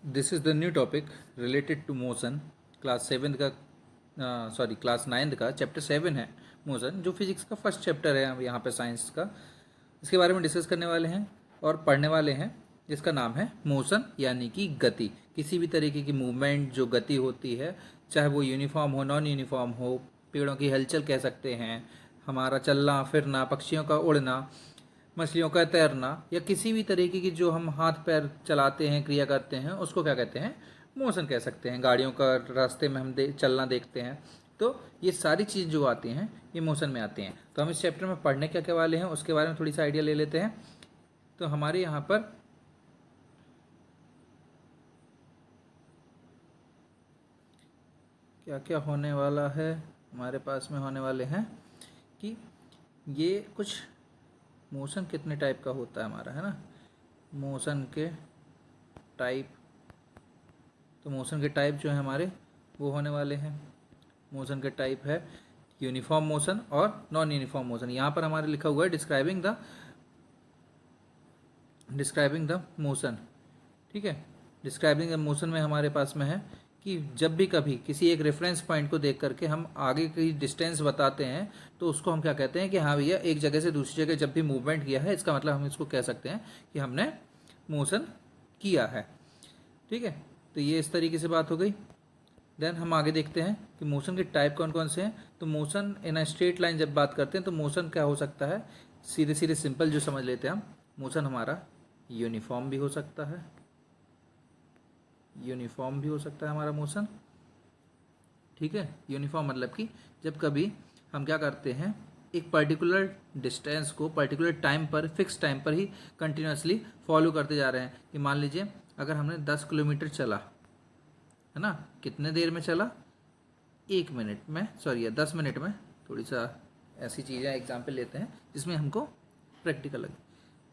This is the new topic related to motion. Class seven का class ninth का chapter 7 है motion, जो physics का फर्स्ट चैप्टर है यहाँ पे साइंस का। इसके बारे में डिस्कस करने वाले हैं और पढ़ने वाले हैं, जिसका नाम है मोशन यानी कि गति। किसी भी तरीके की मूवमेंट जो गति होती है, चाहे वो यूनिफॉर्म हो नॉन यूनिफॉर्म हो, पेड़ों की हलचल कह सकते हैं, हमारा चलना फिरना, पक्षियों का उड़ना, मछलियों का तैरना, या किसी भी तरीके की जो हम हाथ पैर चलाते हैं, क्रिया करते हैं, उसको क्या कहते हैं, मोशन कह सकते हैं। गाड़ियों का रास्ते में हम चलना देखते हैं, तो ये सारी चीज़ जो आती हैं ये मोशन में आती हैं। तो हम इस चैप्टर में पढ़ने क्या क्या वाले हैं उसके बारे में थोड़ी सा आइडिया ले लेते हैं। तो हमारे यहाँ पर क्या क्या होने वाला है, हमारे पास में होने वाले हैं कि ये कुछ मोशन कितने टाइप का होता है हमारा, है ना, मोशन के टाइप। तो मोशन के टाइप जो है हमारे वो होने वाले हैं। मोशन के टाइप है यूनिफॉर्म मोशन और नॉन यूनिफॉर्म मोशन। यहाँ पर हमारे लिखा हुआ है डिस्क्राइबिंग द मोशन, ठीक है। डिस्क्राइबिंग द मोशन में हमारे पास में है कि जब भी कभी किसी एक रेफरेंस पॉइंट को देख करके हम आगे की डिस्टेंस बताते हैं, तो उसको हम क्या कहते हैं कि हाँ भैया एक जगह से दूसरी जगह जब भी मूवमेंट किया है, इसका मतलब हम इसको कह सकते हैं कि हमने मोशन किया है, ठीक है। तो ये इस तरीके से बात हो गई। देन हम आगे देखते हैं कि मोशन के टाइप कौन कौन से हैं। तो motion in a straight line जब बात करते हैं तो मोशन क्या हो सकता है, सीधे सीधे सिंपल जो समझ लेते हैं हम, मोशन हमारा यूनिफॉर्म भी हो सकता है, यूनिफॉर्म भी हो सकता है हमारा मोशन, ठीक है। यूनिफॉर्म मतलब कि जब कभी हम क्या करते हैं, एक पर्टिकुलर डिस्टेंस को पर्टिकुलर टाइम पर, फिक्स टाइम पर ही कंटिन्यूसली फॉलो करते जा रहे हैं। कि मान लीजिए अगर हमने 10 किलोमीटर चला, है ना, कितने देर में चला, 1 मिनट में, सॉरी 10 मिनट में। थोड़ी सा ऐसी चीज़ें एग्जाम्पल लेते हैं जिसमें हमको प्रैक्टिकल लगे।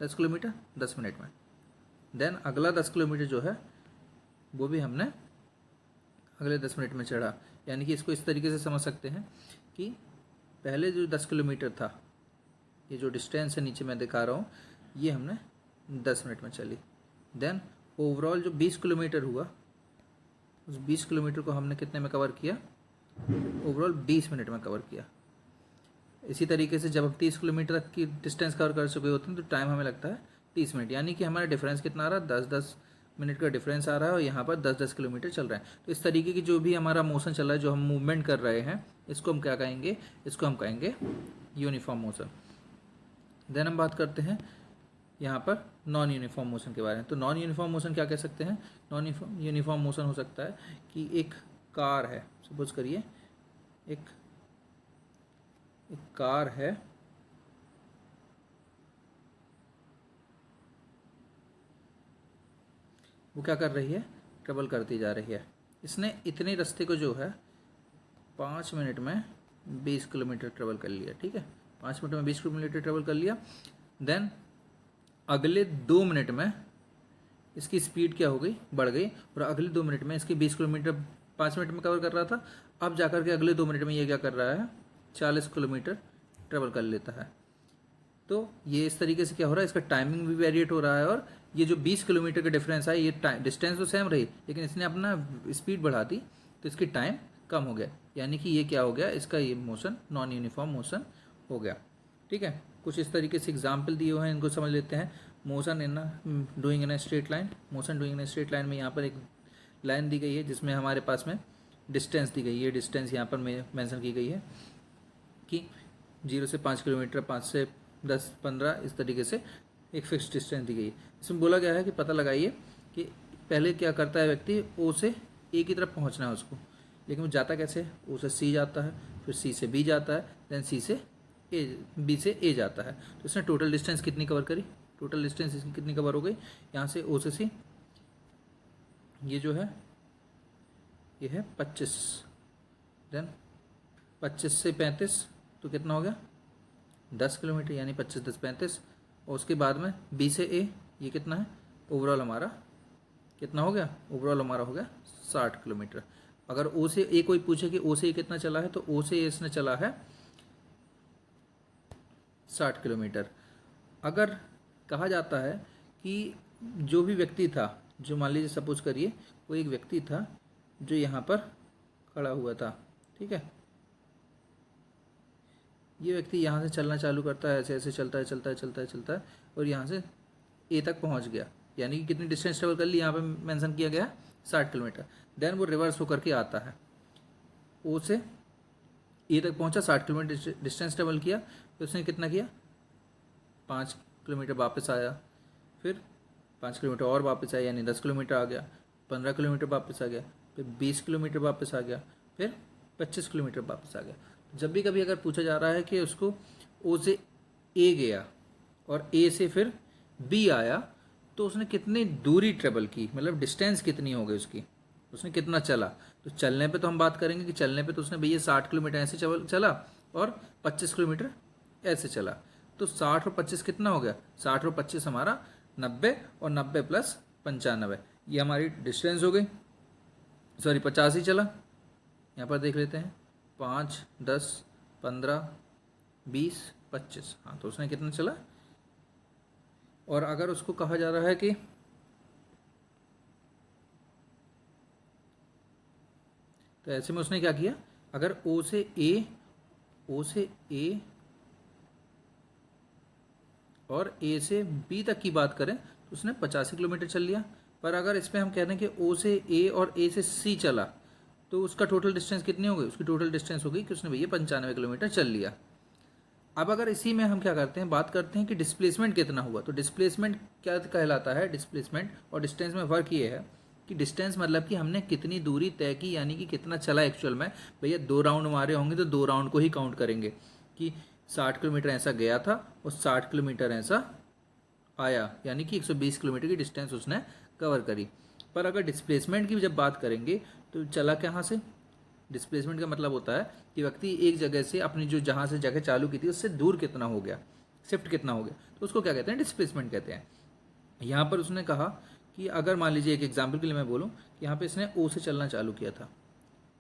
10 किलोमीटर 10 मिनट में। देन अगला 10 किलोमीटर जो है वो भी हमने अगले 10 मिनट में चढ़ा। यानी कि इसको इस तरीके से समझ सकते हैं कि पहले जो 10 किलोमीटर था, ये जो डिस्टेंस है नीचे मैं दिखा रहा हूँ, ये हमने 10 मिनट में चली। देन ओवरऑल जो 20 किलोमीटर हुआ, उस 20 किलोमीटर को हमने कितने में कवर किया, ओवरऑल 20 मिनट में कवर किया। इसी तरीके से जब हम 30 किलोमीटर तक की डिस्टेंस कवर कर चुके होते हैं तो टाइम हमें लगता है 30 मिनट। यानी कि हमारा डिफरेंस कितना आ रहा है, 10-10 मिनट का डिफरेंस आ रहा है, और यहाँ पर 10-10 किलोमीटर चल रहा है। तो इस तरीके की जो भी हमारा मोशन चल रहा है, जो हम मूवमेंट कर रहे हैं, इसको हम क्या कहेंगे, इसको हम कहेंगे यूनिफॉर्म मोशन। देन हम बात करते हैं यहाँ पर नॉन यूनिफॉर्म मोशन के बारे में। तो नॉन यूनिफॉर्म मोशन क्या कह सकते हैं, नॉन यूनिफॉर्म मोशन हो सकता है कि एक कार है, सपोज करिए एक कार है, वो क्या कर रही है, ट्रेवल करती जा रही है। इसने इतने रास्ते को जो है 5 मिनट में 20 किलोमीटर ट्रेवल कर लिया, ठीक है। 5 मिनट में 20 किलोमीटर ट्रेवल कर लिया। देन अगले 2 मिनट में इसकी स्पीड क्या हो गई, बढ़ गई, और अगले 2 मिनट में इसकी 20 किलोमीटर 5 मिनट में कवर कर रहा था, अब जाकर के अगले 2 मिनट में ये क्या कर रहा है, 40 किलोमीटर ट्रेवल कर लेता है। तो ये इस तरीके से क्या हो रहा है, इसका टाइमिंग भी वेरिएट हो रहा है, और ये जो 20 किलोमीटर का डिफरेंस है, ये डिस्टेंस तो सेम रही, लेकिन इसने अपना स्पीड बढ़ा दी तो इसकी टाइम कम हो गया। यानी कि ये क्या हो गया, इसका ये मोशन नॉन यूनिफॉर्म मोशन हो गया, ठीक है। कुछ इस तरीके से एग्जाम्पल दिए हुए हैं, इनको समझ लेते हैं। Motion in doing in a straight line, motion doing in a straight line में यहाँ पर एक लाइन दी गई है जिसमें हमारे पास में डिस्टेंस दी गई है। डिस्टेंस यहाँ पर मेंशन की गई है कि 0 से 5 किलोमीटर, 5 से 10-15, इस तरीके से एक फिक्स डिस्टेंस दी गई है। इसमें बोला गया है कि पता लगाइए कि पहले क्या करता है व्यक्ति, ओ से ए की तरफ पहुंचना है उसको, लेकिन वो जाता कैसे, ओ से सी जाता है, फिर सी से बी जाता है, देन सी से ए, बी से ए जाता है। तो इसने टोटल डिस्टेंस कितनी कवर करी, टोटल डिस्टेंस इसकी कितनी कवर हो गई, यहाँ से ओ से सी, ये जो है ये है 25, देन 25 से 35 तो कितना हो गया, 10 किलोमीटर, यानी 25-10-35। और उसके बाद में बी से ए, ये कितना है, ओवरऑल हमारा कितना हो गया, ओवरऑल हमारा हो गया 60 किलोमीटर। अगर ओ से ए कोई पूछे कि ओ से ए कितना चला है, तो ओ से ए इसने चला है 60 किलोमीटर। अगर कहा जाता है कि जो भी व्यक्ति था जो मान लीजिए सपोज करिए कोई एक व्यक्ति था जो यहाँ पर खड़ा हुआ था, ठीक है। ये व्यक्ति यहाँ से चलना चालू करता है, ऐसे ऐसे चलता है चलता है चलता है चलता है और यहाँ से ए तक पहुँच गया, यानी कि कितनी डिस्टेंस ट्रेवल कर ली यहाँ पे मेंशन किया गया 60 किलोमीटर। देन वो रिवर्स होकर के आता है, ओ से ए तक पहुँचा, 60 किलोमीटर डिस्टेंस ट्रेवल किया, फिर उसने कितना किया 5 किलोमीटर वापस आया, फिर 5 किलोमीटर और वापस आया, यानी 10 किलोमीटर आ गया, 15 किलोमीटर वापस आ गया, फिर 20 किलोमीटर वापस आ गया, फिर 25 किलोमीटर वापस आ गया। जब भी कभी अगर पूछा जा रहा है कि उसको ओ से ए गया और ए से फिर बी आया, तो उसने कितनी दूरी ट्रेवल की, मतलब डिस्टेंस कितनी हो गई उसकी, उसने कितना चला। तो चलने पे तो हम बात करेंगे कि चलने पे तो उसने भैया 60 किलोमीटर ऐसे चला और 25 किलोमीटर ऐसे चला। तो 60 और 25 कितना हो गया, 60 और 25 हमारा 90 और 90 प्लस 95, ये हमारी डिस्टेंस हो गई। सॉरी 50 ही चला, यहाँ पर देख लेते हैं 5, 10, 15, 20, 25, हाँ तो उसने कितना चला। और अगर उसको कहा जा रहा है कि तो ऐसे में उसने क्या किया, अगर ओ से ए और ए से बी तक की बात करें तो उसने 85 किलोमीटर चल लिया। पर अगर इसमें हम कह रहे हैं कि ओ से ए और ए से सी चला, तो उसका टोटल डिस्टेंस कितनी हो गई, उसकी टोटल डिस्टेंस हो गई कि उसने भैया 95 किलोमीटर चल लिया। अब अगर इसी में हम क्या करते हैं, बात करते हैं कि डिस्प्लेसमेंट कितना हुआ। तो डिस्प्लेसमेंट क्या कहलाता है, डिस्प्लेसमेंट और डिस्टेंस में फ़र्क ये है कि डिस्टेंस मतलब कि हमने कितनी दूरी तय की, यानी कि कितना चला एक्चुअल में। भैया 2 राउंड मारे होंगे तो 2 राउंड को ही काउंट करेंगे कि 60 किलोमीटर ऐसा गया था और 60 किलोमीटर ऐसा आया, यानी कि 120 किलोमीटर की डिस्टेंस उसने कवर करी। पर अगर डिस्प्लेसमेंट की जब बात करेंगे तो चला कहाँ से, डिस्प्लेसमेंट का मतलब होता है कि व्यक्ति एक जगह से अपनी जो जहाँ से जगह चालू की थी उससे दूर कितना हो गया, शिफ्ट कितना हो गया, तो उसको क्या कहते हैं, डिस्प्लेसमेंट कहते हैं। यहाँ पर उसने कहा कि अगर मान लीजिए एक एग्जाम्पल के लिए मैं बोलूँ, यहाँ पे इसने ओ से चलना चालू किया था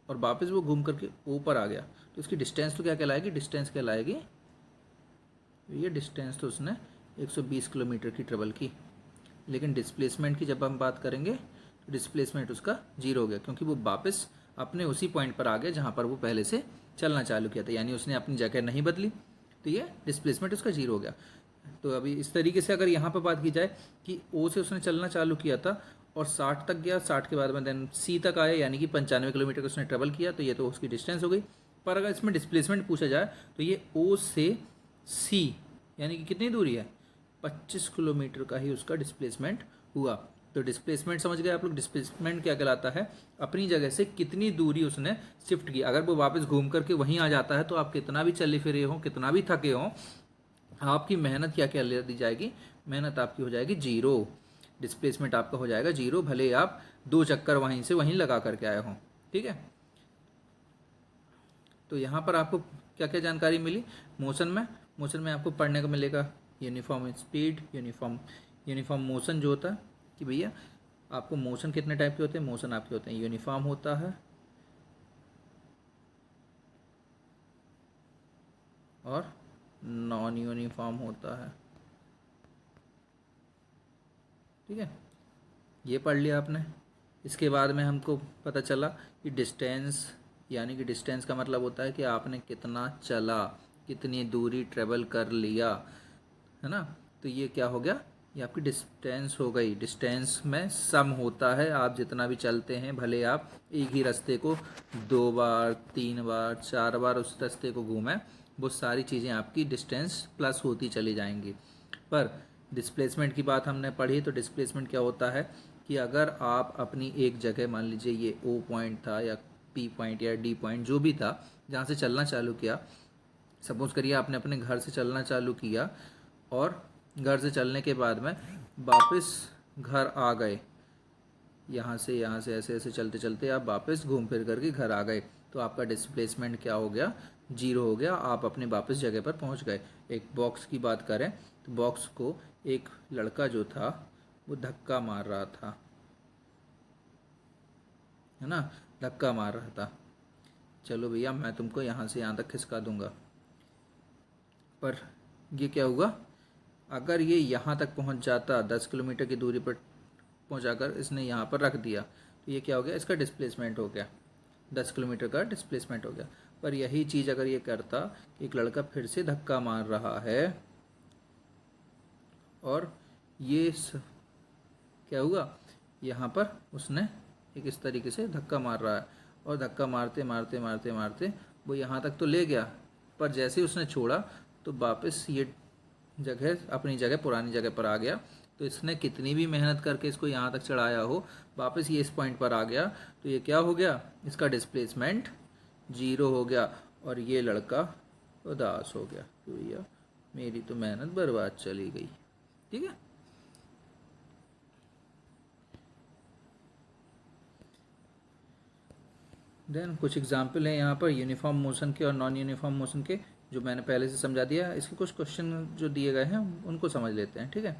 और वापस वो घूम करके ओ पर आ गया, तो इसकी डिस्टेंस तो क्या कहलाएगी, डिस्टेंस कहलाएगी, ये डिस्टेंस तो उसने 120 किलोमीटर की ट्रेवल की। लेकिन डिस्प्लेसमेंट की जब हम बात करेंगे तो डिस्प्लेसमेंट उसका 0 हो गया, क्योंकि वो वापस अपने उसी पॉइंट पर आ गया जहाँ पर वो पहले से चलना चालू किया था, यानी उसने अपनी जगह नहीं बदली, तो ये डिस्प्लेसमेंट उसका 0 हो गया। तो अभी इस तरीके से अगर यहाँ पर बात की जाए कि ओ से उसने चलना चालू किया था और 60 तक गया, 60 के बाद में देन सी तक आया, यानी कि 95 किलोमीटर का उसने ट्रेवल किया, तो ये तो उसकी डिस्टेंस हो गई। पर अगर इसमें डिस्प्लेसमेंट पूछा जाए तो ये ओ से सी यानी कि कितनी दूरी है, 25 किलोमीटर का ही उसका डिस्प्लेसमेंट हुआ। तो डिस्प्लेसमेंट समझ गए आप लोग, डिस्प्लेसमेंट क्या कहलाता है, अपनी जगह से कितनी दूरी उसने शिफ्ट की। अगर वो वापस घूम करके वहीं आ जाता है तो आप कितना भी चले फिरे हो, कितना भी थके हो, आपकी मेहनत क्या क्या ले दी जाएगी, मेहनत आपकी हो जाएगी 0, डिस्प्लेसमेंट आपका हो जाएगा 0, भले आप 2 चक्कर वहीं से वहीं लगा करके आए हों। ठीक है, तो यहाँ पर आपको क्या क्या जानकारी मिली, मोशन में आपको पढ़ने को मिलेगा यूनिफॉर्म स्पीड, यूनिफॉर्म मोशन जो होता है कि भैया आपको मोशन कितने टाइप के होते हैं, मोशन आपके होते हैं यूनिफॉर्म होता है और नॉन यूनिफॉर्म होता है। ठीक है, ये पढ़ लिया आपने। इसके बाद में हमको पता चला कि डिस्टेंस, यानी कि डिस्टेंस का मतलब होता है कि आपने कितना चला, कितनी दूरी ट्रेवल कर लिया, है ना। तो ये क्या हो गया, ये आपकी डिस्टेंस हो गई। डिस्टेंस में सम होता है, आप जितना भी चलते हैं, भले आप एक ही रास्ते को 2 बार 3 बार 4 बार उस रास्ते को घूमें, वो सारी चीज़ें आपकी डिस्टेंस प्लस होती चली जाएंगी। पर डिस्प्लेसमेंट की बात हमने पढ़ी, तो डिस्प्लेसमेंट क्या होता है कि अगर आप अपनी एक जगह, मान लीजिए ये ओ पॉइंट था या पी पॉइंट या डी पॉइंट जो भी था, जहाँ से चलना चालू किया, सपोज करिए आपने अपने घर से चलना चालू किया और घर से चलने के बाद में वापस घर आ गए, यहाँ से ऐसे ऐसे चलते चलते आप वापस घूम फिर करके घर आ गए, तो आपका डिस्प्लेसमेंट क्या हो गया, 0 हो गया, आप अपने वापस जगह पर पहुँच गए। एक बॉक्स की बात करें तो बॉक्स को एक लड़का जो था वो धक्का मार रहा था, है ना, धक्का मार रहा था, चलो भैया मैं तुमको यहाँ से यहाँ तक खिसका दूंगा। पर ये क्या हुआ, अगर ये यहाँ तक पहुँच जाता 10 किलोमीटर की दूरी पर पहुंचाकर इसने यहाँ पर रख दिया, तो ये क्या हो गया, इसका डिस्प्लेसमेंट हो गया, 10 किलोमीटर का डिस्प्लेसमेंट हो गया। पर यही चीज़ अगर ये करता, एक लड़का फिर से धक्का मार रहा है और ये क्या हुआ, यहाँ पर उसने एक इस तरीके से धक्का मार रहा है और धक्का मारते मारते मारते मारते वो यहाँ तक तो ले गया, पर जैसे ही उसने छोड़ा तो वापस ये जगह अपनी जगह पुरानी जगह पर आ गया। तो इसने कितनी भी मेहनत करके इसको यहाँ तक चढ़ाया हो, वापस ये इस पॉइंट पर आ गया, तो ये क्या हो गया, इसका डिस्प्लेसमेंट 0 हो गया और ये लड़का उदास हो गया कि भैया मेरी तो मेहनत बर्बाद चली गई। ठीक है, देन कुछ एग्जाम्पल हैं यहाँ पर यूनिफॉर्म मोशन के और नॉन यूनिफॉर्म मोशन के, जो मैंने पहले से समझा दिया। इसके कुछ क्वेश्चन जो दिए गए हैं उनको समझ लेते हैं। ठीक है,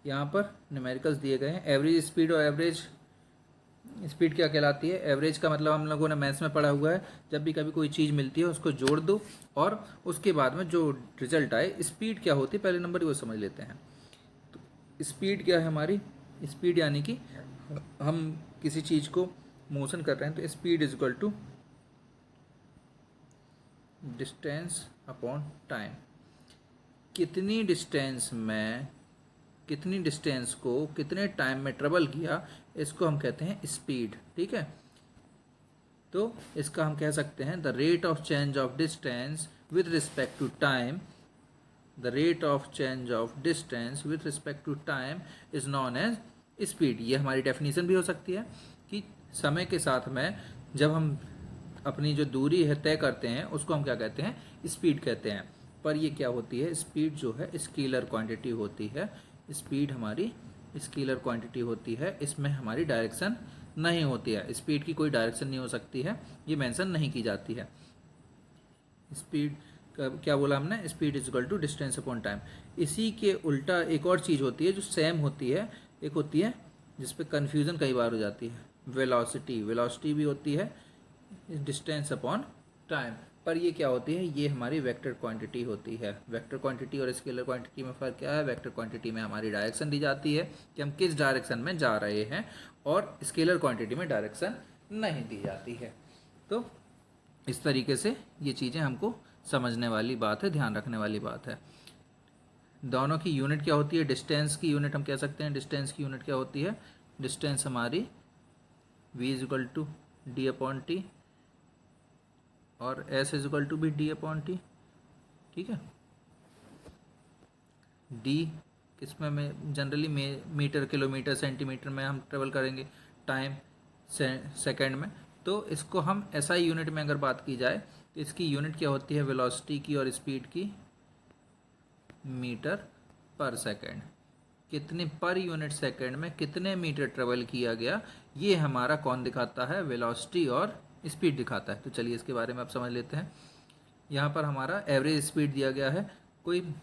यहाँ पर न्यूमेरिकल्स दिए गए हैं। एवरेज स्पीड और एवरेज स्पीड क्या कहलाती है। एवरेज का मतलब हम लोगों ने मैथ्स में पढ़ा हुआ है, जब भी कभी कोई चीज़ मिलती है उसको जोड़ दो और उसके बाद में जो रिजल्ट आए। स्पीड क्या होती है, पहले नंबर वो समझ लेते हैं। तो स्पीड क्या है हमारी, स्पीड यानी कि हम किसी चीज़ को मोशन कर रहे हैं, तो speed is equal to distance upon time. कितनी डिस्टेंस को कितने टाइम में ट्रेवल किया, इसको हम कहते हैं स्पीड। ठीक है, तो इसका हम कह सकते हैं the rate of change of distance with respect to time, the rate of change of distance with respect to time is known as speed. ये हमारी डेफिनेशन भी हो सकती है कि समय के साथ में जब हम अपनी जो दूरी है तय करते हैं उसको हम क्या कहते हैं, स्पीड कहते हैं। पर ये क्या होती है, स्पीड जो है स्केलर क्वांटिटी होती है। स्पीड हमारी स्केलर क्वांटिटी होती है, इसमें हमारी डायरेक्शन नहीं होती है। स्पीड की कोई डायरेक्शन नहीं हो सकती है, ये मेंशन नहीं की जाती है। स्पीड क्या बोला हमने, speed is equal to distance upon time. इसी के उल्टा एक और चीज़ होती है जो सेम होती है, एक होती है जिस पे कन्फ्यूज़न कई बार हो जाती है, वेलोसिटी भी होती है डिस्टेंस अपॉन टाइम। पर ये क्या होती है, ये हमारी वेक्टर क्वांटिटी होती है। वेक्टर क्वांटिटी और स्केलर क्वांटिटी में फ़र्क क्या है, वेक्टर क्वांटिटी में हमारी डायरेक्शन दी जाती है कि हम किस डायरेक्शन में जा रहे हैं, और स्केलर क्वांटिटी में डायरेक्शन नहीं दी जाती है। तो इस तरीके से ये चीज़ें हमको समझने वाली बात है, ध्यान रखने वाली बात है। दोनों की यूनिट क्या होती है, डिस्टेंस की यूनिट हम कह सकते हैं, डिस्टेंस की यूनिट क्या होती है, डिस्टेंस हमारी v is equal to D upon T और s इज इक्वल टू भी डी अपॉन टी। ठीक है, d किसमें में जनरली मीटर किलोमीटर सेंटीमीटर में हम ट्रेवल करेंगे, टाइम सेकंड में। तो इसको हम SI यूनिट में अगर बात की जाए तो इसकी यूनिट क्या होती है, वेलोसिटी की और स्पीड की, मीटर पर सेकंड। कितने पर यूनिट सेकंड में कितने मीटर ट्रेवल किया गया, ये हमारा कौन दिखाता है, वेलोसिटी और स्पीड दिखाता है। तो चलिए इसके बारे में आप समझ लेते हैं। यहाँ पर हमारा एवरेज स्पीड दिया गया है, कोई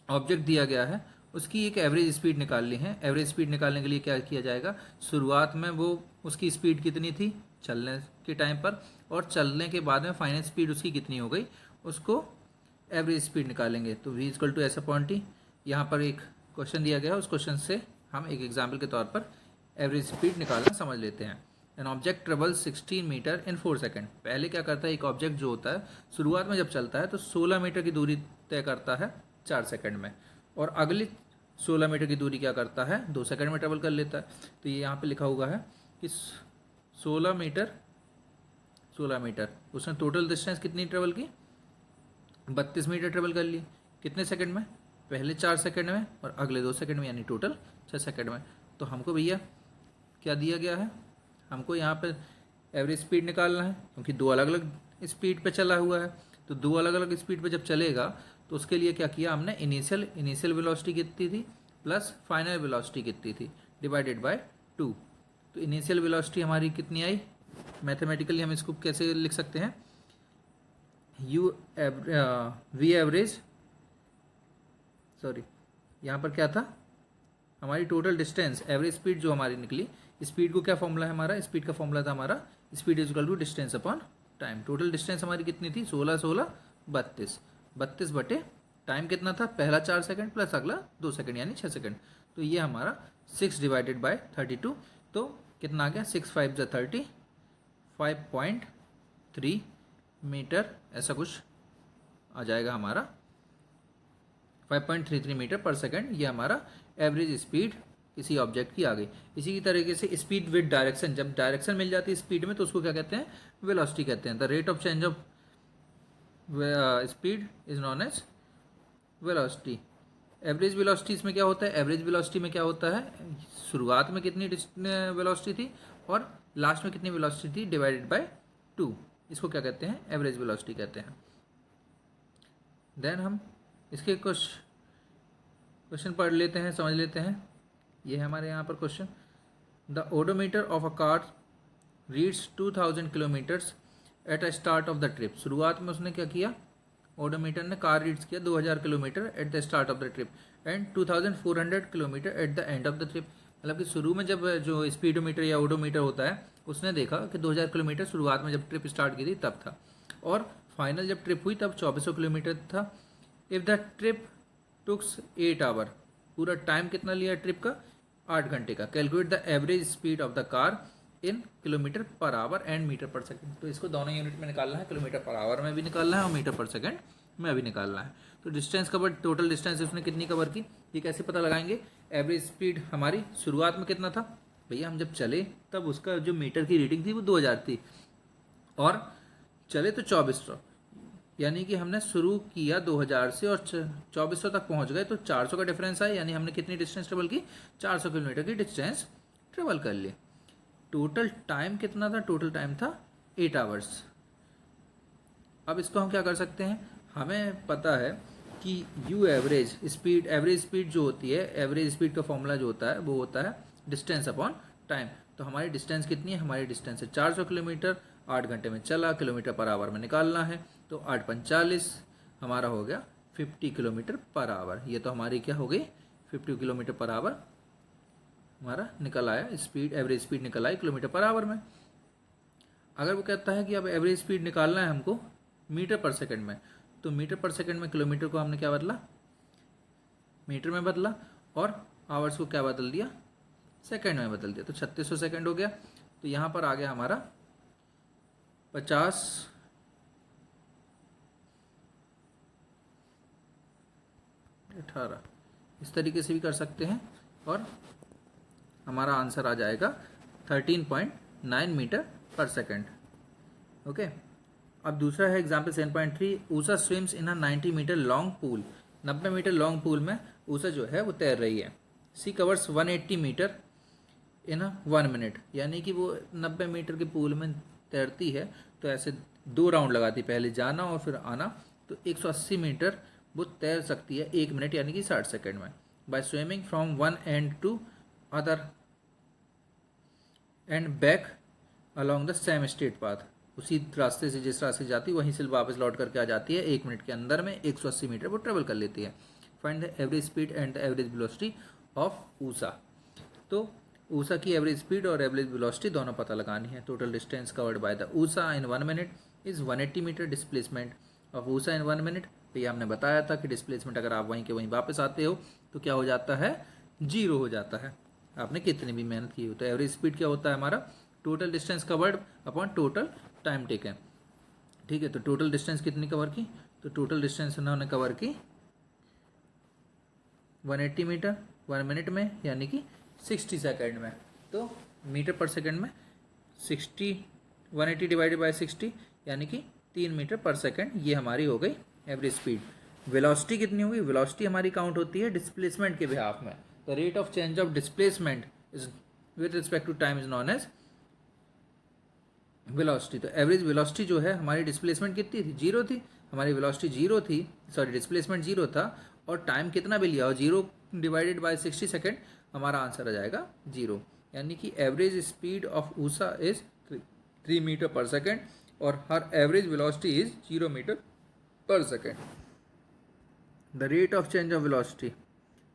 ऑब्जेक्ट दिया गया है, उसकी एक एवरेज स्पीड निकालनी है। एवरेज स्पीड निकालने के लिए क्या किया जाएगा, शुरुआत में वो उसकी स्पीड कितनी थी चलने के टाइम पर, और चलने के बाद में फाइनल स्पीड उसकी कितनी हो गई, उसको एवरेज स्पीड निकालेंगे। तो v equal to S upon T. यहाँ पर एक क्वेश्चन दिया गया है, उस क्वेश्चन से हम एक एग्जाम्पल के तौर पर एवरेज स्पीड निकालना समझ लेते हैं। An object travel 16 metre in 4 second. पहले क्या करता है, एक ऑब्जेक्ट जो होता है शुरुआत में जब चलता है तो 16 मीटर की दूरी तय करता है 4 सेकेंड में, और अगली 16 मीटर की दूरी क्या करता है, 2 सेकेंड में ट्रेवल कर लेता है। तो ये यहाँ पे लिखा हुआ है कि 16 मीटर उसने टोटल डिस्टेंस कितनी ट्रेवल की, 32 मीटर ट्रेवल कर ली। कितने सेकंड में, पहले 4 सेकंड में और अगले 2 सेकंड में, यानी टोटल 6 सेकंड में। तो हमको भैया क्या दिया गया है, हमको यहाँ पे एवरेज स्पीड निकालना है, क्योंकि 2 अलग अलग स्पीड पे चला हुआ है। तो 2 अलग अलग स्पीड पे जब चलेगा तो उसके लिए क्या किया हमने, इनिशियल वेलोसिटी कितनी थी प्लस फाइनल वेलोसिटी कितनी थी डिवाइडेड बाय 2। तो इनिशियल वेलोसिटी हमारी कितनी आई, मैथमेटिकली हम इसको कैसे लिख सकते हैं, वी एवरेज, सॉरी यहाँ पर क्या था, हमारी टोटल डिस्टेंस, एवरेज स्पीड जो हमारी निकली, स्पीड को क्या फॉर्मूला है हमारा, स्पीड का फॉर्मूला था हमारा speed is equal to distance upon time. Total distance हमारी कितनी थी, 16 32 बटे टाइम कितना था, पहला 4 सेकंड प्लस अगला 2 सेकंड यानी 6 सेकंड। तो ये हमारा 6 डिवाइडेड बाय 32, तो कितना आ गया, 6 5 जा 30, 5.3 मीटर ऐसा कुछ आ जाएगा हमारा, 5.33 मीटर पर सेकंड। ये हमारा एवरेज स्पीड किसी ऑब्जेक्ट की आ गई। इसी की तरीके से स्पीड विद डायरेक्शन, जब डायरेक्शन मिल जाती है स्पीड में तो उसको क्या कहते हैं, वेलोसिटी कहते हैं। The rate of change of speed is known as velocity. Average velocity इसमें क्या होता है, एवरेज वेलोसिटी में क्या होता है, शुरुआत में कितनी वेलोसिटी थी और लास्ट में कितनी वेलोसिटी थी डिवाइडेड बाय 2, इसको क्या कहते हैं, एवरेज वेलोसिटी कहते हैं। देन हम इसके कुछ क्वेश्चन पढ़ लेते हैं, समझ लेते हैं। ये है हमारे यहाँ पर question. The odometer of a car reads 2000 kilometres at a start of the trip. शुरुआत में उसने क्या किया, ओडोमीटर ने कार रीड्स किया 2000 kilometre at the start of the trip and 2400 kilometre at the end of the trip. मतलब कि शुरू में जब जो स्पीडोमीटर या ओडोमीटर होता है उसने देखा कि 2000 किलोमीटर शुरुआत में जब ट्रिप स्टार्ट की थी तब था, और फाइनल जब ट्रिप हुई तब 2400 किलोमीटर था। If the trip tooks 8 hour, पूरा टाइम कितना लिया ट्रिप का, 8 घंटे का। Calculate the average speed of the car in kilometre per hour and metre per second. तो इसको दोनों यूनिट में निकालना है, किलोमीटर पर आवर में भी निकालना है और मीटर पर सेकंड में भी निकालना है। तो डिस्टेंस कवर, टोटल डिस्टेंस उसने कितनी कवर की, ये कैसे पता लगाएंगे। एवरेज स्पीड हमारी शुरुआत में कितना था भैया, हम जब चले तब उसका जो मीटर की रीडिंग थी वो 2000 थी और चले तो 2400, यानी कि हमने शुरू किया 2000 से और 2400 तक पहुंच गए, तो 400 का डिफरेंस है, यानी हमने कितनी डिस्टेंस ट्रेवल की, 400 किलोमीटर की डिस्टेंस ट्रेवल कर ली। टोटल टाइम कितना था, टोटल टाइम था 8 आवर्स। अब इसको हम क्या कर सकते हैं, हमें पता है कि you average speed, average speed जो होती है, एवरेज स्पीड का फॉर्मूला जो होता है वो होता है डिस्टेंस अपॉन टाइम। तो हमारी डिस्टेंस कितनी है, हमारी डिस्टेंस है 400 किलोमीटर, 8 घंटे में चला, किलोमीटर पर आवर में निकालना है, तो 8×45 हमारा हो गया 50 किलोमीटर पर आवर। ये तो हमारी क्या हो गई, 50 किलोमीटर पर आवर हमारा निकल आया, स्पीड एवरेज स्पीड निकल आई किलोमीटर पर आवर में। अगर वो कहता है कि अब एवरेज स्पीड निकालना है हमको मीटर पर सेकंड में, तो मीटर पर सेकंड में किलोमीटर को हमने क्या बदला, मीटर में बदला, और आवर्स को क्या बदल दिया, सेकंड में बदल दिया, तो 3600 सेकंड हो गया। तो यहाँ पर आ गया हमारा 50 18, इस तरीके से भी कर सकते हैं और हमारा आंसर आ जाएगा 13.9 मीटर पर सेकंड। ओके, अब दूसरा है example 7.3। Usha swims in a 90 metre long pool. 90 metre long pool में ऊषा जो है वो तैर रही है। She covers 180 metre in a 1 minute, यानी कि वो 90 मीटर के पूल में तैरती है तो ऐसे 2 राउंड लगाती, पहले जाना और फिर आना, तो 180 मीटर वो तैर सकती है 1 मिनट यानी कि 60 सेकंड में। By swimming from one end to other end back along the same straight path, उसी रास्ते से जिस रास्ते जाती है वहीं से वापस लौट करके आ जाती है, 1 मिनट के अंदर में 180 मीटर वो ट्रेवल कर लेती है। Find the average speed and the average velocity of Usha. तो ऊषा की एवरेज स्पीड और एवरेज वेलोसिटी दोनों पता लगानी है। Total distance covered by the Usha in 1 minute is 180 metre. Displacement of Usha in 1 minute, भैया हमने बताया था कि डिस्प्लेसमेंट अगर आप वहीं के वहीं वापस आते हो तो क्या हो जाता है, 0 हो जाता है, आपने कितनी भी मेहनत की हो। तो एवरेज स्पीड क्या होता है हमारा, total distance covered upon total time taken. ठीक है, तो टोटल डिस्टेंस कितनी कवर की, तो टोटल डिस्टेंस उन्होंने कवर की 180 मीटर 1 मिनट में, यानी कि 60 सेकंड में। तो मीटर पर सेकंड में 60, 180 डिवाइडेड बाय 60 यानी कि 3 मीटर पर सेकंड, ये हमारी हो गई एवरेज स्पीड। वेलोसिटी कितनी होगी, वेलोसिटी हमारी काउंट होती है डिस्प्लेसमेंट के बिहाफ में। The rate of change of displacement is with respect to time is known as velocity. तो एवरेज वेलोसिटी जो है हमारी डिस्प्लेसमेंट कितनी थी, 0 थी, हमारी वेलोसिटी 0 थी, सॉरी डिस्प्लेसमेंट 0 था, और टाइम कितना भी लिया हो 0 डिवाइडेड बाय 60 सेकेंड, हमारा आंसर आ जाएगा 0। यानी कि average speed of Usha is 3 metre per second और her average velocity is 0 metre per second. The rate of change of velocity,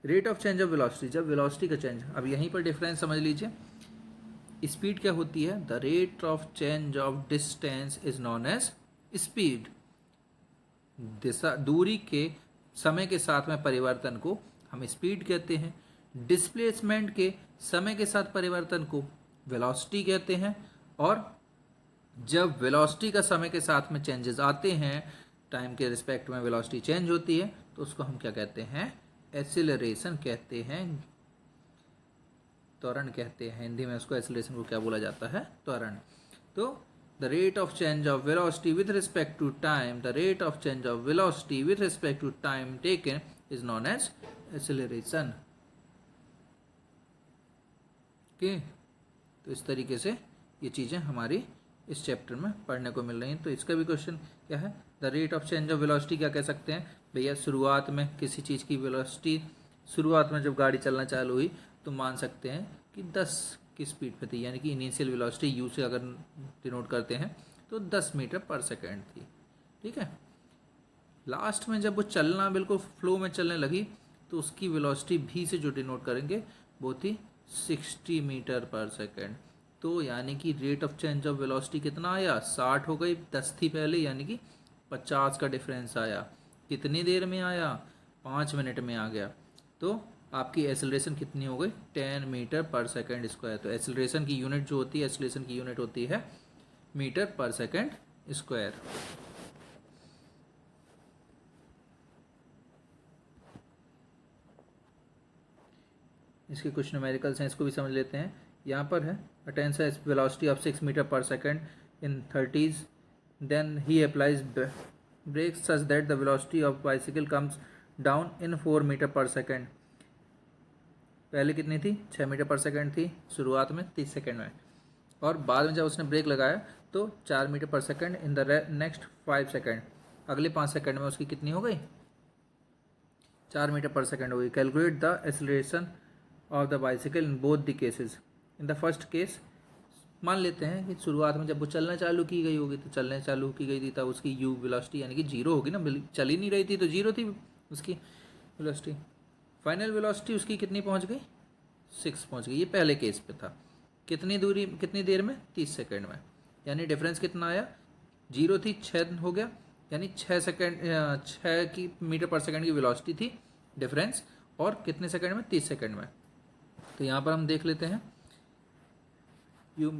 rate of change of velocity, जब वेलोसिटी का चेंज, अब यहीं पर डिफरेंस समझ लीजिए। स्पीड क्या होती है, the rate of change of distance is known as speed. दिशा, दूरी के समय के साथ में परिवर्तन को हम स्पीड कहते हैं। डिस्प्लेसमेंट के समय के साथ परिवर्तन को वेलोसिटी कहते हैं, और जब वेलोसिटी का समय के साथ में चेंजेस आते हैं, टाइम के रिस्पेक्ट में वेलोसिटी चेंज होती है, तो उसको हम क्या कहते हैं? एक्सीलरेशन कहते हैं, त्वरण कहते हैं। हिंदी में उसको एक्सीलरेशन को क्या बोला जाता है? त्वरण। तो the rate of change of velocity with respect to time, the rate of change of velocity with respect to time taken is known as acceleration. Okay, तो इस तरीके से ये चीज़ें हमारी इस चैप्टर में पढ़ने को मिल रही हैं। तो इसका भी क्वेश्चन क्या है? The rate of change of velocity क्या कह सकते हैं भैया? शुरुआत में किसी चीज़ की वेलोसिटी, शुरुआत में जब गाड़ी चलना चालू हुई तो मान सकते हैं कि 10 की स्पीड पे थी, यानी कि इनिशियल वेलोसिटी यू से अगर डिनोट करते हैं तो 10 मीटर पर सेकेंड थी। ठीक है, लास्ट में जब वो चलना बिल्कुल फ्लो में चलने लगी तो उसकी वेलोसिटी भी से जो डिनोट करेंगे वो थी 60 मीटर पर सेकेंड। तो यानी कि rate of change of velocity कितना आया? 60 हो गई, 10 थी पहले, यानी कि 50 का डिफरेंस आया। कितनी देर में आया? 5 मिनट में आ गया। तो आपकी एक्सेलरेशन कितनी हो गई? 10 मीटर पर सेकेंड स्क्वायर। तो एक्सेलरेशन की यूनिट जो होती है, एक्सेलरेशन की यूनिट होती है मीटर पर सेकेंड स्क्वायर। इसके कुछ न्यूमेरिकल्स हैं, इसको भी समझ लेते हैं। यहाँ पर है attention velocity of 6 metre per second in 30s, then he applies brakes such that the velocity of bicycle comes down in 4 metre per second. पहले कितनी थी? 6 मीटर पर सेकेंड थी शुरुआत में 30 सेकेंड में, और बाद में जब उसने ब्रेक लगाया तो 4 metre per second in the next 5 second. अगले 5 सेकेंड में उसकी कितनी हो गई? 4 मीटर पर सेकेंड हो गई। Calculate the acceleration of the bicycle in both the cases. In the first case मान लेते हैं कि शुरुआत में जब वो चलना चालू की गई होगी, तो चलने चालू की गई थी तब उसकी यू वेलोसिटी यानी कि 0 होगी ना, चल ही नहीं रही थी तो 0 थी उसकी वेलोसिटी। फाइनल वेलोसिटी उसकी कितनी पहुंच गई? 6 पहुंच गई। ये पहले केस पे था। कितनी दूरी, कितनी देर में? 30 सेकेंड में। यानी डिफरेंस कितना आया? 0 थी, 6 हो गया, यानी 6 सेकेंड, 6 की मीटर पर सेकेंड की वेलोसिटी थी डिफरेंस, और कितने सेकेंड में? 30 सेकेंड में। तो यहाँ पर हम देख लेते हैं यू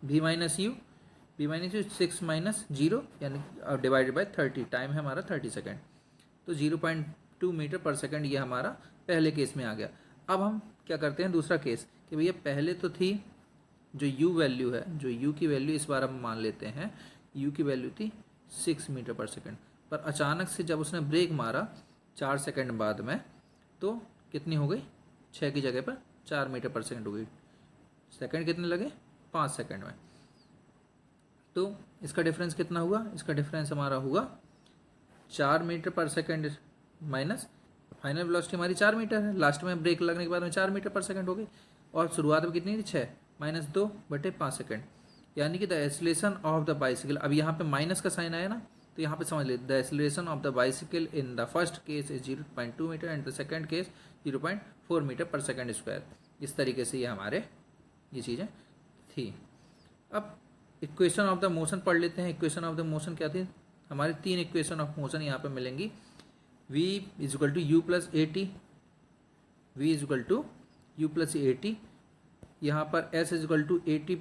भी माइनस यू 6 माइनस 0 यानी डिवाइडेड बाय 30, टाइम है हमारा 30 सेकेंड। तो 0.2 मीटर पर सेकेंड ये हमारा पहले केस में आ गया। अब हम क्या करते हैं दूसरा केस कि भैया पहले तो थी जो यू वैल्यू है, जो यू की वैल्यू इस बार हम मान लेते हैं यू की वैल्यू थी 6 मीटर पर सेकेंड, पर अचानक से जब उसने ब्रेक मारा 4 सेकेंड बाद में तो कितनी हो गई? 6 की जगह पर 4 मीटर पर सेकेंड हो गई। सेकेंड कितने लगे? 5 सेकेंड में। तो इसका डिफरेंस कितना हुआ? इसका डिफरेंस हमारा हुआ 4 metre per second minus final velocity हमारी 4 मीटर है, लास्ट में ब्रेक लगने के बाद में 4 मीटर पर सेकेंड हो गई, और शुरुआत में कितनी थी? 6 माइनस 2/5 सेकेंड, यानी कि the acceleration of the bicycle. अब यहाँ पे माइनस का साइन आया ना, तो यहाँ पे समझ ले the acceleration of the bicycle in the first case is 0.2 metre and the second case 0.4 metre per second square. इस तरीके से ये हमारे ये चीज़ें थी। अब इक्वेशन ऑफ द मोशन पढ़ लेते हैं। इक्वेशन ऑफ द मोशन क्या थी हमारी? 3 इक्वेशन ऑफ मोशन यहाँ पे मिलेंगी। v is equal to U plus A T, V is equal to U plus A T, यहाँ पर s is equal to A T,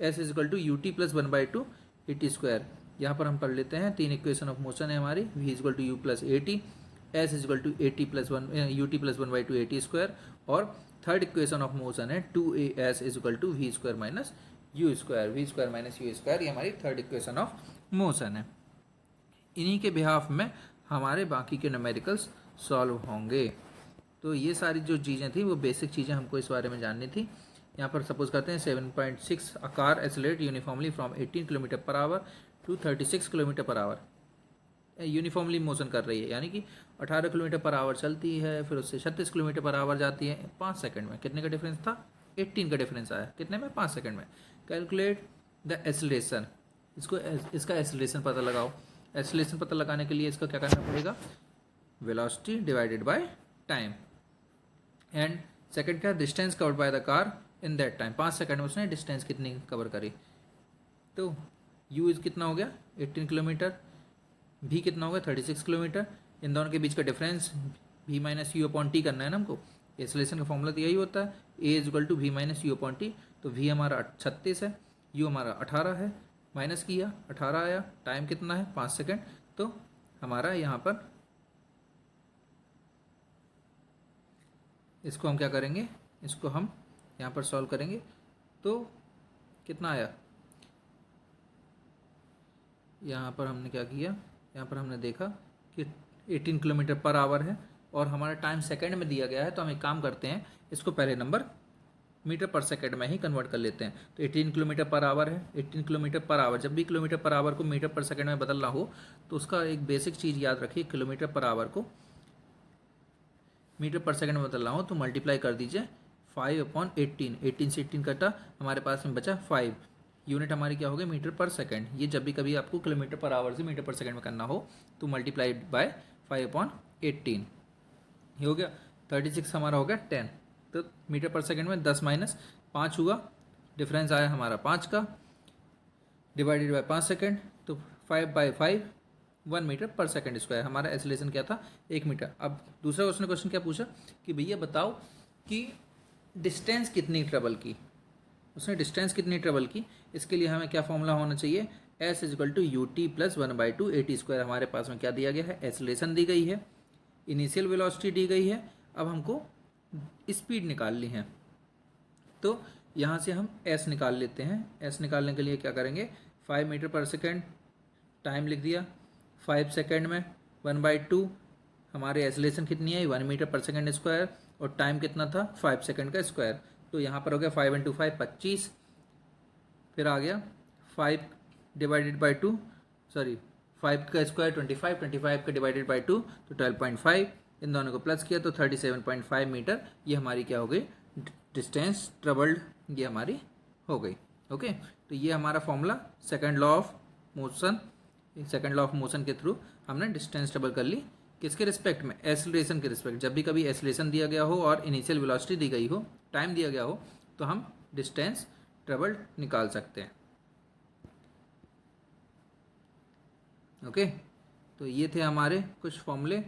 S is equal to U T plus 1/2 A T square. यहाँ पर हम पढ़ लेते हैं 3 equation of motion है हमारी। v is equal to U plus A T, S is equal to A T plus 1 U T plus 1/2 A T square, और third equation of motion है 2as is equal to V square minus U square, V square minus U square. ये हमारी third equation of motion है। इन्हीं के behalf में हमारे बाकी के न्यूमेरिकल्स सॉल्व होंगे। तो ये सारी जो चीज़ें थी वो बेसिक चीज़ें हमको इस बारे में जाननी थी। यहाँ पर सपोज करते हैं 7.6 a car accelerate uniformly from 18 kilometre per hour to 36 kilometre per hour. Uniformly motion कर रही है, यानी कि 18 किलोमीटर पर आवर चलती है, फिर उससे 36 किलोमीटर पर आवर जाती है 5 सेकंड में। कितने का डिफरेंस था? 18 का डिफरेंस आया। कितने में? 5 सेकंड में। कैलकुलेट द एक्सेलरेशन, इसका एक्सेलरेशन पता लगाओ। एक्सेलरेशन पता लगाने के लिए इसका क्या करना पड़ेगा? Velocity divided by time, and second क्या? Distance covered by the car in that time. 5 second में उसने डिस्टेंस कितनी कवर करी? तो यू इज कितना हो गया? 18 किलोमीटर। भी कितना होगा? 36 किलोमीटर। इन दोनों के बीच का डिफरेंस भी माइनस यू अपॉन टी करना है ना हमको, एक्सेलरेशन का फॉर्मूला तो यही होता है, A is equal to V minus U upon T. तो वी हमारा 36 है, यू हमारा 18 है, माइनस किया 18 आया, टाइम कितना है 5 सेकेंड। तो हमारा यहाँ पर इसको हम क्या करेंगे, इसको हम यहाँ पर सॉल्व करेंगे तो कितना आया, यहाँ पर हमने क्या किया, यहाँ पर हमने देखा कि 18 किलोमीटर पर आवर है और हमारा टाइम सेकंड में दिया गया है। तो हम एक काम करते हैं, इसको पहले नंबर मीटर पर सेकंड में ही कन्वर्ट कर लेते हैं। तो 18 किलोमीटर पर आवर है, 18 किलोमीटर पर आवर, जब भी किलोमीटर पर आवर को मीटर पर सेकंड में बदलना हो तो उसका एक बेसिक चीज़ याद रखिए, किलोमीटर पर आवर को मीटर पर सेकंड में बदलना हो तो मल्टीप्लाई कर दीजिए 5/18। 18 से 18 कटा, हमारे पास में बचा 5। यूनिट हमारी क्या हो गई, मीटर पर सेकंड। ये जब भी कभी आपको किलोमीटर पर आवर से मीटर पर सेकंड में करना हो तो मल्टीप्लाइड बाय 5/18 ये हो गया। 36 हमारा हो गया 10। तो मीटर पर सेकंड में 10 माइनस 5 हुआ, डिफरेंस आया हमारा 5 का, डिवाइडेड बाय 5 सेकंड। तो 5/5 1 मीटर पर सेकंड स्क्वायर। हमारा एक्सेलरेशन क्या था, 1 मीटर। अब दूसरा क्वेश्चन क्या पूछा कि भैया बताओ कि डिस्टेंस कितनी ट्रेवल की, उसने डिस्टेंस कितनी ट्रेवल की। इसके लिए हमें क्या फॉर्मूला होना चाहिए, S is equal to U T plus 1/2 A T square. हमारे पास में क्या दिया गया है, एक्सेलरेशन दी गई है, इनिशियल वेलोसिटी दी गई है, अब हमको स्पीड निकालनी है। तो यहाँ से हम एस निकाल लेते हैं। एस निकालने के लिए क्या करेंगे, 5 मीटर पर सेकेंड, टाइम लिख दिया 5 सेकेंड में, 1/2 हमारे एक्सेलरेशन कितनी है 1 मीटर पर सेकेंड स्क्वायर, और टाइम कितना था 5 सेकेंड का स्क्वायर। तो यहाँ पर हो गया 5 × 5 25, फिर आ गया 5 डिवाइडेड बाई 2, सॉरी 5 का स्क्वायर 25, 25 का डिवाइडेड बाई 2 तो 12.5, इन दोनों को प्लस किया तो 37.5 मीटर। ये हमारी क्या हो गई, डिस्टेंस ट्रेवल्ड, ये हमारी हो गई। ओके, तो ये हमारा formula second law of motion, second law of motion के थ्रू हमने डिस्टेंस ट्रेवल कर ली। किसके रिस्पेक्ट में, एक्सेलरेशन के रिस्पेक्ट। जब भी कभी एक्सेलरेशन दिया गया हो और इनिशियल वेलोसिटी दी गई हो, टाइम दिया गया हो, तो हम डिस्टेंस ट्रेवल्ड निकाल सकते हैं। ओके, तो ये थे हमारे कुछ फॉर्मूले